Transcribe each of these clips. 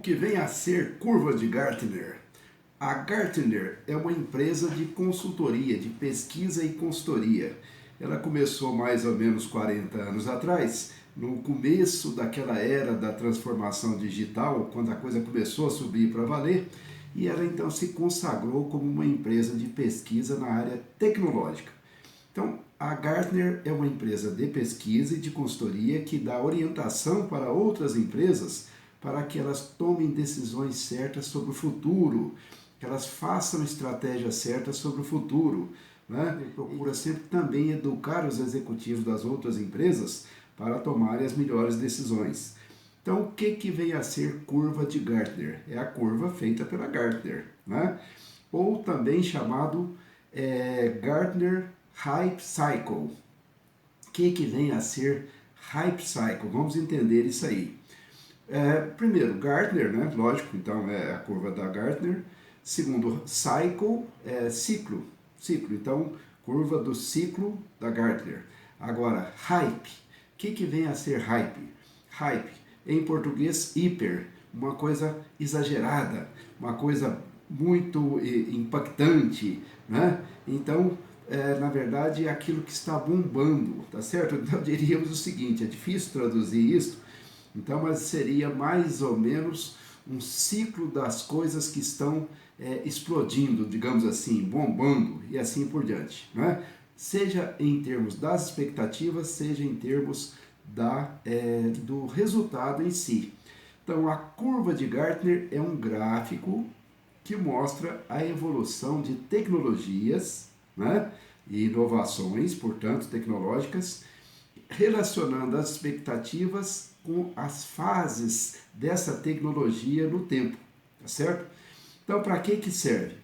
que vem a ser curva de Gartner? A Gartner é uma empresa de consultoria, de pesquisa e consultoria. Ela começou mais ou menos 40 anos atrás, no começo daquela era da transformação digital, quando a coisa começou a subir para valer, e ela então se consagrou como uma empresa de pesquisa na área tecnológica. Então, a Gartner é uma empresa de pesquisa e de consultoria que dá orientação para outras empresas para que elas tomem decisões certas sobre o futuro, que elas façam estratégias certas sobre o futuro, né? E procura sempre também educar os executivos das outras empresas para tomarem as melhores decisões. Então, o que vem a ser curva de Gartner? É a curva feita pela Gartner, né? Ou também chamado Gartner Hype Cycle. O que vem a ser Hype Cycle? Vamos entender isso aí. Primeiro, Gartner, né? Lógico, então é a curva da Gartner. Segundo, Cycle, ciclo. Então, curva do ciclo da Gartner. Agora, Hype. O que vem a ser Hype? Hype, em português, hiper. Uma coisa exagerada, uma coisa muito impactante, né? Então, na verdade, é aquilo que está bombando, tá certo? Então, diríamos o seguinte, é difícil traduzir isso, então, mas seria mais ou menos um ciclo das coisas que estão explodindo, digamos assim, bombando e assim por diante, né? Seja em termos das expectativas, seja em termos do resultado em si. Então, a curva de Gartner é um gráfico que mostra a evolução de tecnologias, né, e inovações, portanto, tecnológicas, relacionando as expectativas com as fases dessa tecnologia no tempo, tá certo? Então, para que serve?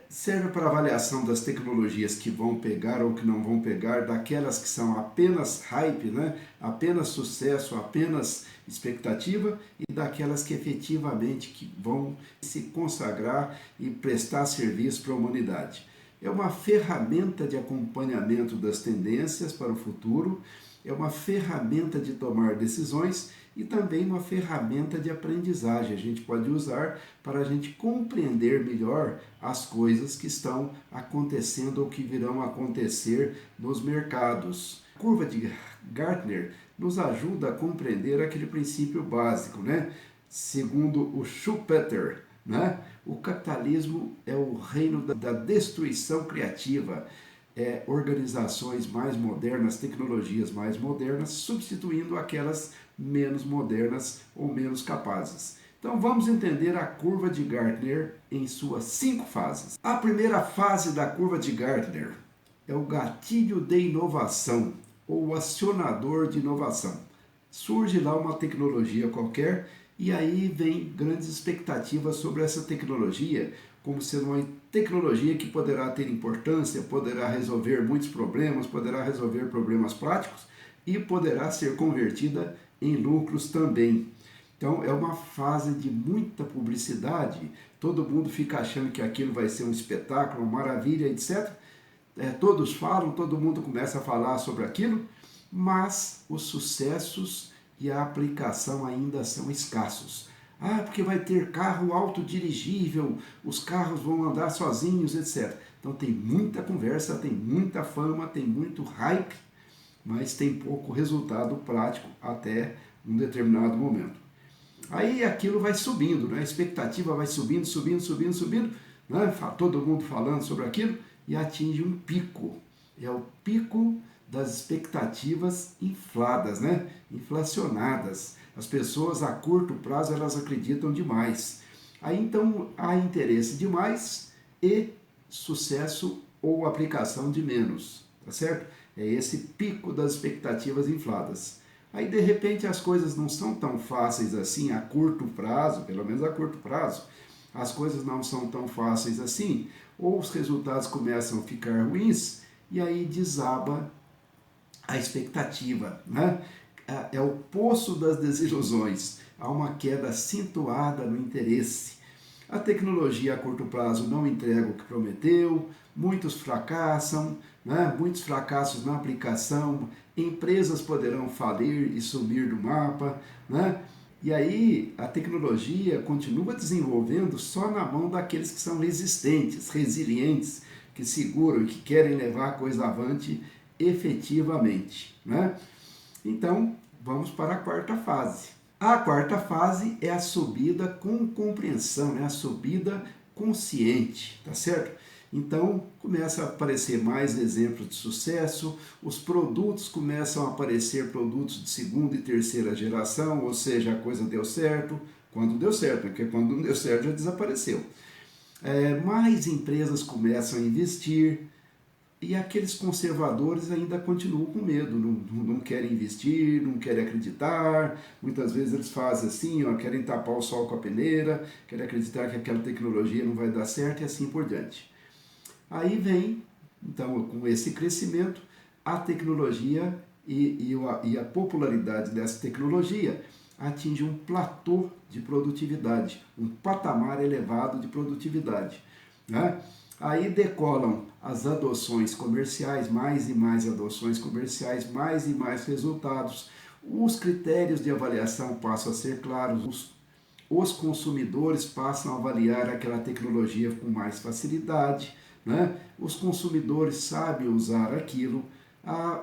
Serve para avaliação das tecnologias que vão pegar ou que não vão pegar, daquelas que são apenas hype, né? Apenas sucesso, apenas expectativa, e daquelas que efetivamente que vão se consagrar e prestar serviço para a humanidade. É uma ferramenta de acompanhamento das tendências para o futuro, é uma ferramenta de tomar decisões e também uma ferramenta de aprendizagem. A gente pode usar para a gente compreender melhor as coisas que estão acontecendo ou que virão a acontecer nos mercados. A curva de Gartner nos ajuda a compreender aquele princípio básico, né? Segundo o Schumpeter, né? O capitalismo é o reino da destruição criativa. Organizações mais modernas, tecnologias mais modernas, substituindo aquelas menos modernas ou menos capazes. Então vamos entender a curva de Gartner em suas 5 fases. A primeira fase da curva de Gartner é o gatilho de inovação, ou o acionador de inovação. Surge lá uma tecnologia qualquer e aí vem grandes expectativas sobre essa tecnologia, como sendo uma tecnologia que poderá ter importância, poderá resolver muitos problemas, poderá resolver problemas práticos e poderá ser convertida em lucros também. Então é uma fase de muita publicidade, todo mundo fica achando que aquilo vai ser um espetáculo, uma maravilha, etc. Todos falam, todo mundo começa a falar sobre aquilo, mas os sucessos e a aplicação ainda são escassos. Porque vai ter carro autodirigível, os carros vão andar sozinhos, etc. Então tem muita conversa, tem muita fama, tem muito hype, mas tem pouco resultado prático até um determinado momento. Aí aquilo vai subindo, né? A expectativa vai subindo, né? Todo mundo falando sobre aquilo e atinge um pico. É o pico das expectativas infladas, né? Inflacionadas. As pessoas a curto prazo elas acreditam demais. Aí então há interesse demais e sucesso ou aplicação de menos, tá certo? É esse pico das expectativas infladas. Aí de repente as coisas não são tão fáceis assim a curto prazo, pelo menos a curto prazo. As coisas não são tão fáceis assim, ou os resultados começam a ficar ruins e aí desaba a expectativa, né? É o poço das desilusões, há uma queda acentuada no interesse. A tecnologia a curto prazo não entrega o que prometeu, muitos fracassam, né? Muitos fracassos na aplicação, empresas poderão falir e sumir do mapa, né? E aí a tecnologia continua desenvolvendo só na mão daqueles que são resistentes, resilientes, que seguram e que querem levar a coisa avante efetivamente, né? Então, vamos para a quarta fase. A quarta fase é a subida com compreensão, é a subida consciente, tá certo? Então, começa a aparecer mais exemplos de sucesso, os produtos começam a aparecer produtos de segunda e terceira geração, ou seja, a coisa deu certo, quando deu certo, porque quando não deu certo já desapareceu. Mais empresas começam a investir, e aqueles conservadores ainda continuam com medo, não querem investir, não querem acreditar. Muitas vezes eles fazem assim, ó, querem tapar o sol com a peneira, querem acreditar que aquela tecnologia não vai dar certo e assim por diante. Aí vem, então, com esse crescimento, a tecnologia e a popularidade dessa tecnologia atinge um platô de produtividade, um patamar elevado de produtividade, né? Aí decolam as adoções comerciais, mais e mais adoções comerciais, mais e mais resultados. Os critérios de avaliação passam a ser claros, os consumidores passam a avaliar aquela tecnologia com mais facilidade, né? Os consumidores sabem usar aquilo,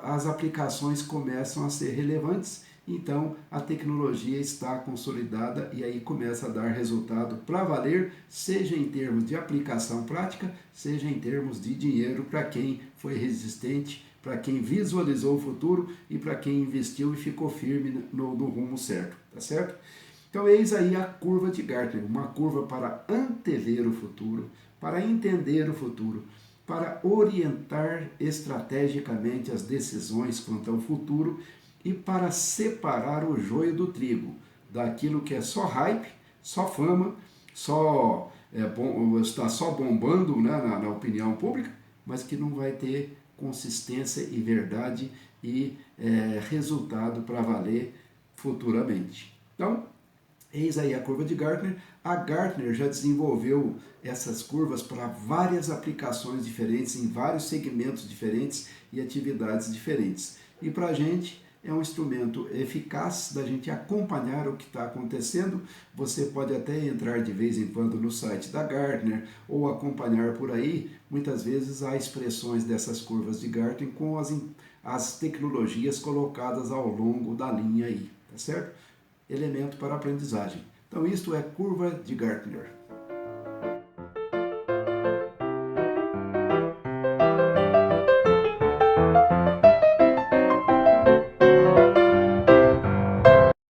as aplicações começam a ser relevantes, então a tecnologia está consolidada e aí começa a dar resultado para valer, seja em termos de aplicação prática, seja em termos de dinheiro para quem foi resistente, para quem visualizou o futuro e para quem investiu e ficou firme no rumo certo, tá certo? Então eis aí a curva de Gartner, uma curva para antever o futuro, para entender o futuro, para orientar estrategicamente as decisões quanto ao futuro e para separar o joio do trigo, daquilo que é só hype, só fama, está só bombando, né, na opinião pública, mas que não vai ter consistência e verdade e resultado para valer futuramente. Então, eis aí a curva de Gartner. A Gartner já desenvolveu essas curvas para várias aplicações diferentes, em vários segmentos diferentes e atividades diferentes. E para a gente é um instrumento eficaz da gente acompanhar o que está acontecendo. Você pode até entrar de vez em quando no site da Gartner ou acompanhar por aí. Muitas vezes há expressões dessas curvas de Gartner com as tecnologias colocadas ao longo da linha aí, tá certo? Elemento para aprendizagem. Então, isto é curva de Gartner.